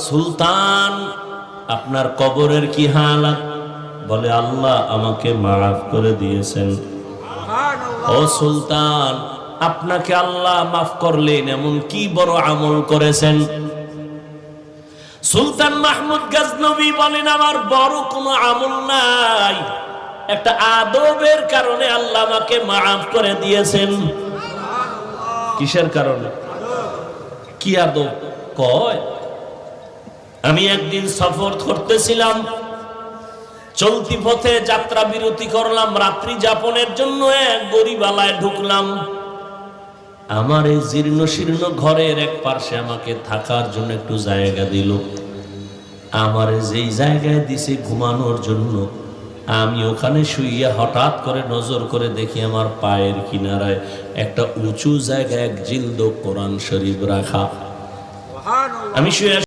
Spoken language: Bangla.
সুলতান আপনার কবরের কি হালাত? বলে আল্লাহ আমাকে মাফ করে দিয়েছেন। ও সুলতান, আপনাকে আল্লাহ মাফ করলেন, এমন কি বড় আমল করেছেন? সুলতান মাহমুদ গজনবী বলেন আমার বড় কোনো আমল নাই, একটা আদবের কারণে আল্লাহ আমাকে মাফ করে দিয়েছেন। কিসের কারণে? কি আদব? কয় আমি একদিন সফর করতেছিলাম, চলতি পথে যাত্রা বিরতি করলাম, রাত্রি যাপনের জন্য এক গরিবালায় ঢুকলাম। আমার এই জীর্ণ শীর্ণ ঘরের এক পাশে আমাকে থাকার জন্য একটু জায়গা দিল। আমার যেই জায়গায় দিছে ঘুমানোর জন্য, আমি ওখানে শুইয়া হঠাৎ করে নজর করে দেখি আমার পায়ের কিনারায় একটা উঁচু জায়গায় এক জিলদ কোরআন শরীফ রাখা। আমি শুয়ে